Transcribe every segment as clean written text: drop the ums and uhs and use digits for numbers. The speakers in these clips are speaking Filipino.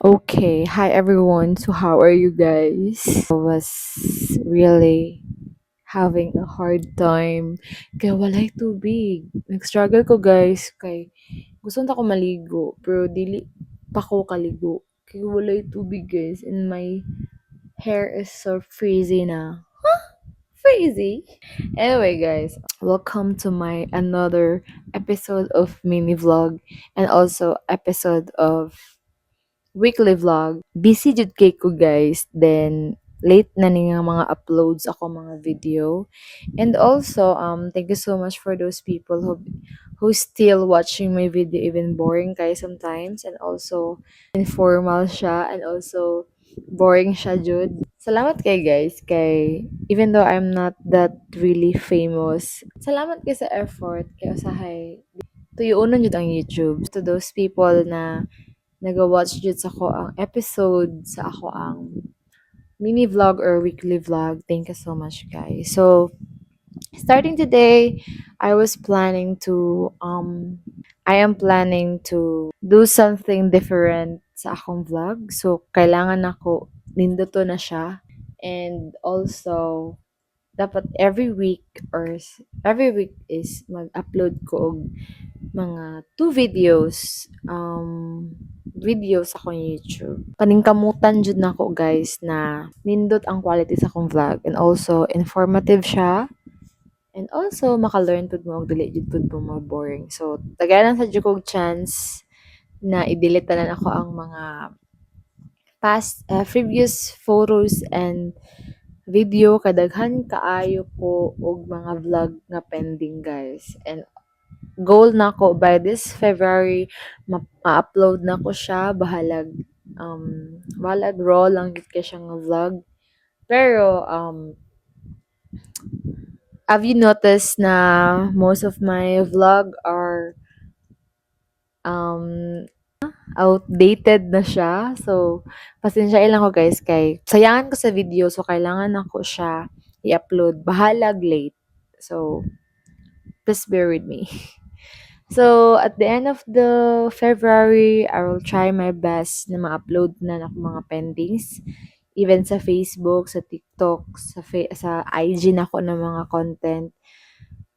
Okay, hi everyone. So how are you guys? Was really having a hard time kaya walay tubig. Nag-struggle ko guys kay gusto na ko maligo pero dili pa ko kaligo. Kay walay tubig guys and my hair is so frizzy na. Frizzy? Anyway guys, welcome to my another episode of mini vlog and also episode of weekly vlog. Busy jud kay ko guys. Then late na ni nga mga uploads ako mga video. And also thank you so much for those people who still watching my video even boring kay sometimes and also informal siya and also boring siya jud. Salamat kay guys kay even though I'm not that really famous. Salamat kay sa effort kay usahay tuyuonon jud ang YouTube to those people na naga-watch jud sa ko ang episode sa ako ang mini vlog or weekly vlog. Thank you so much, guys. So, starting today, I was planning to I am planning to do something different sa akong vlog. So, kailangan ako ninduto na siya. And also, dapat every week is mag-upload ko og mga two videos sa akong YouTube. Paningkamutan jud nako guys na nindot ang quality sa akong vlog and also informative siya and also maka-learn pud mo og dili jud pud mo boring. So tagalan sa jud kog chance na i-delete tanan ako ang mga past previous photos and video kadaghan kaayo ko og mga vlog nga pending guys and goal na ko by this February ma-upload na ko siya bahalag raw lang gid kay siya nga vlog pero have you noticed na most of my vlog are um outdated na siya so pasensya lang ko guys kay sayangan ko sa video so kailangan ako siya i-upload bahalag late so please bear with me. So, at the end of the February, I will try my best na ma-upload na ako mga pendings. Even sa Facebook, sa TikTok, sa IG na ko ng mga content.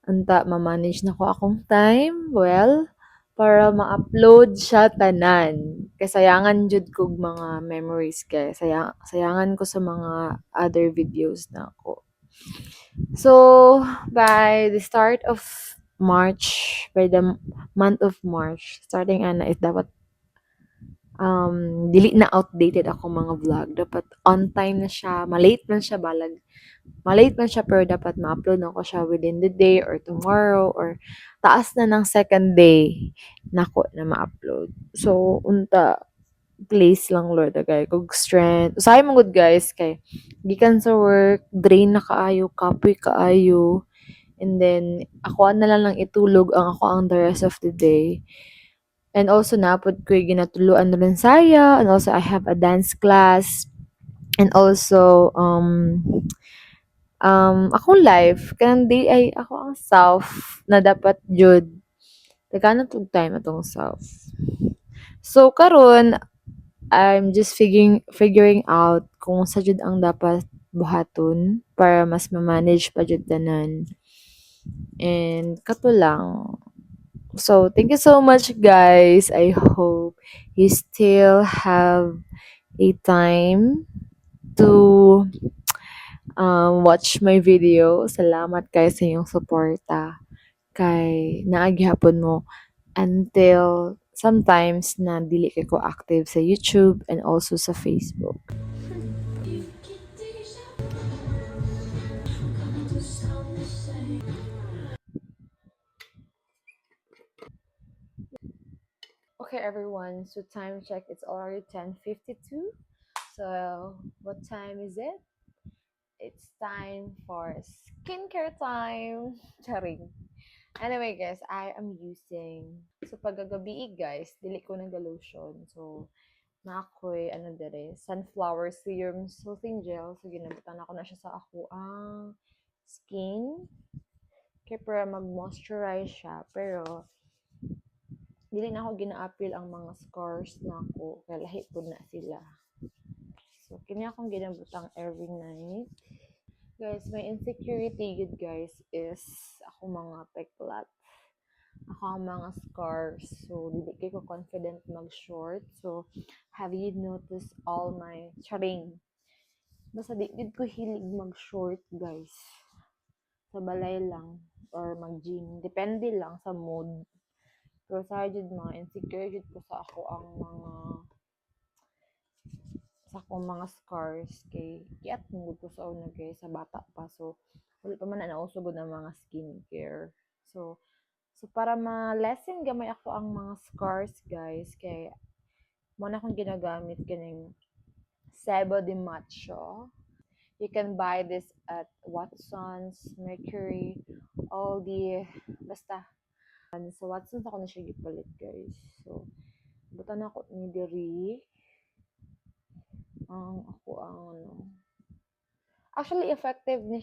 Unta, ma-manage na ko akong time. Well, para ma-upload siya tanan. Kasayangan jud kog mga memories kay sayangan ko sa mga other videos na ako. So, by the start of March, by the month of March, starting ana is dapat dili na outdated ako mga vlog. Dapat on time na siya. Malate man siya balag. Malate man siya pero dapat ma-upload na ko siya within the day or tomorrow or taas na ng second day nako na ma-upload. So, unta please lang Lord agay kog strength. Usahay mo good guys kay gikan sa work, drain na kaayo, kapoy kaayo. And then ako na lang itulog ang ako ang the rest of the day. And also napod ko ginatuluan rin saya and also I have a dance class and also akong life kanang day ay ako ang self na dapat jud tagana tug time atong self. So karon I'm just figuring out kung sa jud ang dapat buhaton para mas ma-manage pa jud tanan. And kato lang. So thank you so much guys. I hope you still have a time to watch my video. Salamat kay sa inyong suporta. Kay naagihapon mo until sometimes na dili kay ko active sa YouTube and also sa Facebook. Okay everyone, so time check it's already 10:52. So what time is it? It's time for skincare time. Charing. Anyway, guys, I am using so pagagabi guys, dili ko nag-lotion. So naakoy ano dere, sunflower serum soothing gel. So ginabutan ako na siya sa ako ang skin kay para mag-moisturize siya. Pero dili na ako gina-appeal ang mga scars nako kay lahi pud na sila. So kini akong ginabutang every night. Guys, my insecurity good guys is ako mga peklat. Ako ang mga scars. So dili kay ko confident mag-short. So have you noticed all my charing? Basta di gid ko hilig mag-short guys. Sa balay lang or mag-gym. Depende lang sa mood. Pero sa jud mga insecure jud ko sa ako ang mga scars kay kiyat mo ko sa una kay sa bata pa. So wala pa man na nausugod ng mga skincare. So para ma-lessen gamay ako ang mga scars guys kay mo na akong ginagamit kining Sebo de Macho. You can buy this at Watson's, Mercury, all the basta sa Watson's ako na siya gipalit guys. So butan ako ni diri ang ako ang ano. Actually effective ning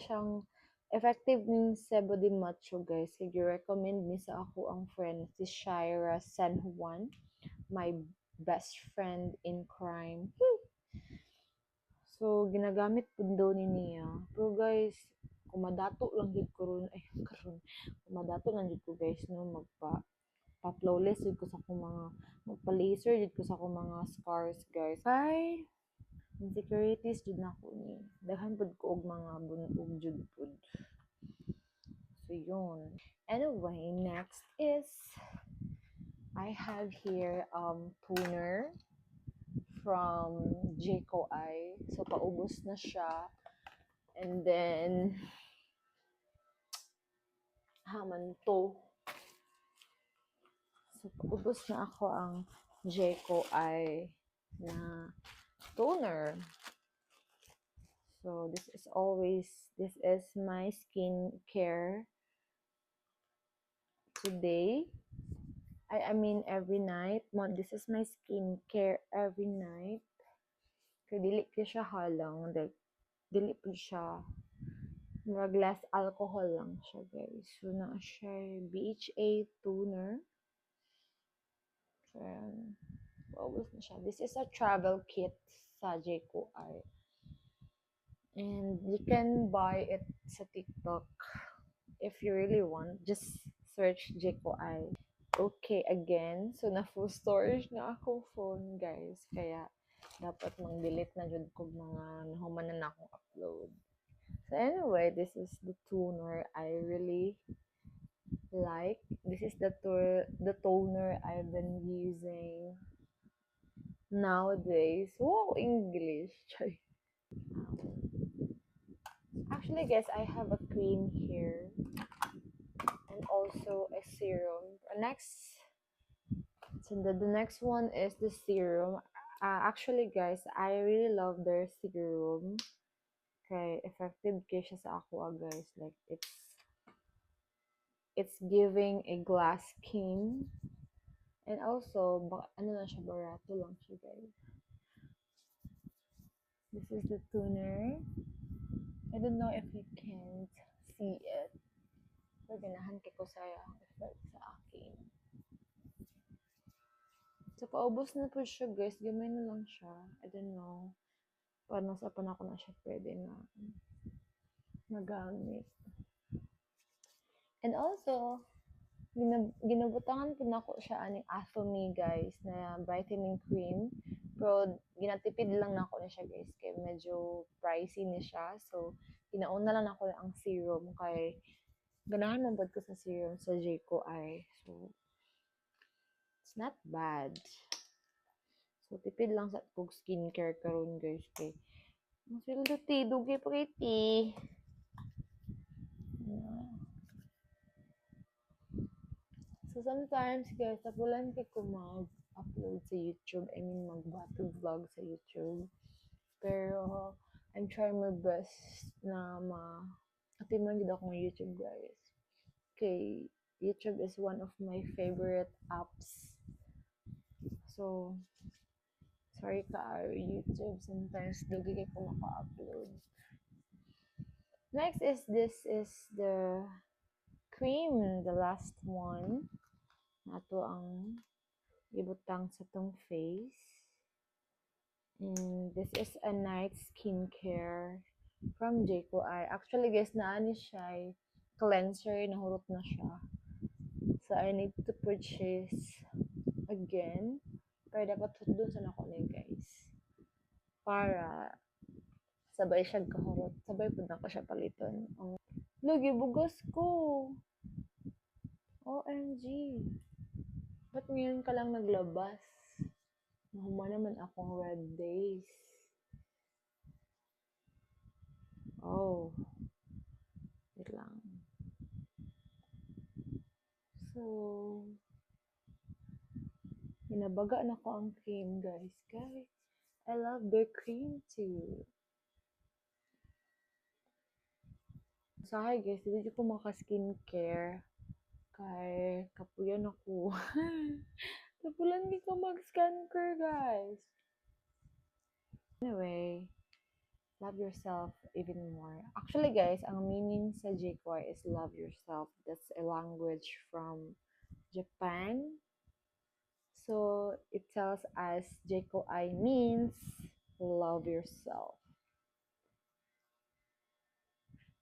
Sebo de Macho guys. Sige recommend ni sa ako ang friend si Shira San Juan, my best friend in crime. So ginagamit pud daw ni niya. Pero guys, kumadato lang jud ko ron ay karon. Kumadato lang jud ko guys no pa-flawless jud ko sa akong mga magpa-laser jud ko sa akong mga scars guys. Bye. Insecurities jud na ko ni. Daghan pud ko og mga bunog jud pud. So yun. Anyway, next is I have here toner from Jco I. So paubos na siya. And then haman to. So paubos na ako ang Jco I na toner. So this is my skincare today. I mean every night. This is my skincare every night. Kaya dili ko siya halang. Like, dili po siya. Murag less alcohol lang siya, guys. So, na siya BHA toner. So, paubos na siya. This is a travel kit sa Jco I. And you can buy it sa TikTok if you really want. Just search Jco I. Okay, again. So, na full storage na akong phone, guys. Kaya, dapat mang-delete na jud ko mga nahuman na akong upload. So, anyway, this is the toner I really like. This is the toner I've been using nowadays. Wow, English. Actually, guys, I have a cream here and also a serum. So the next one is the serum. Actually, guys, I really love their serum. Kay effective kay siya sa ako, guys. Like it's giving a glass skin. And also, ano na siya, barato lang siya, guys. This is the toner. I don't know if you can't see it. Pero ganahan ko sa effect sa akin. So, paubos na po siya, guys. Gamay na lang siya. I don't know. Paano sa panako na siya pwede na magamit. And also, ginabutangan po na ko siya aning Athome, guys, na brightening cream. Pero, ginatipid lang na ako na siya, guys. Kaya medyo pricey ni siya. So, ginauna lang ako ang serum. Kay, ganahan mabad ko sa serum sa Jco I. So, it's not bad. So, tipid lang sa pug skincare karon guys. Kay, ang sweldo ti, dugay pa kay ti. So, sometimes, guys, tapulan kay ko mag-upload sa YouTube. I mean, mag-battle vlog sa YouTube. Pero, I'm trying my best na atiman gid ako ng YouTube, guys. Okay, YouTube is one of my favorite apps. So, sorry ka, YouTube. Sometimes, dugay kay ko maka-upload. Next is this is the cream, the last one. Nato ang ibutang sa tong face. And this is a night skincare from Jayco I. Actually, guys, naani siya cleanser, nahurot na siya. So, I need to purchase again. Pero dapat doon sa nako ni guys. Para sabay siya kahurot. Sabay po na ko siya paliton. Lagi, bugas ko. OMG. Ba't ngayon ka lang naglabas? Mahuma naman akong red days. Oh. Wait lang. So, hinabaga na ko ang cream, guys. Guys, I love their cream too. So, hi guys, dito ko maka-skincare. Kay kapuyan ako. Kapulan di ko mag-skincare, guys. Anyway, love yourself even more. Actually, guys, ang meaning sa Jayco is love yourself. That's a language from Japan. So, it tells us Jayco I means love yourself.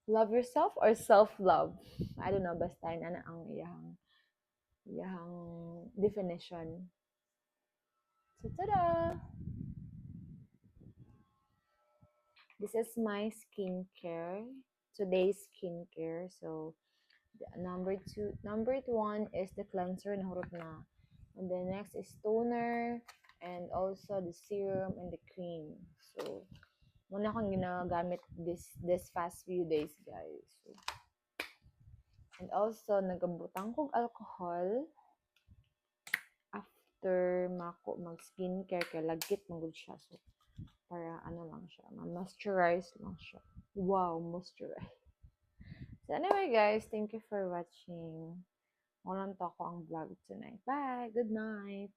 Love yourself or self-love? I don't know, basta yun ang iyang definition. So, tada! This is my skincare. Today's skincare. So, number one is the cleanser na hurot na. And then next is toner and also the serum and the cream. So, muna akong ginagamit this past few days, guys. So, and also, nagabutang kong alcohol after mako mag-skincare kay lagkit magud siya. So, para ano lang siya, ma-moisturize lang siya. Wow, moisturize. So anyway guys, thank you for watching. Walang to ako ang vlog tonight. Bye! Good night!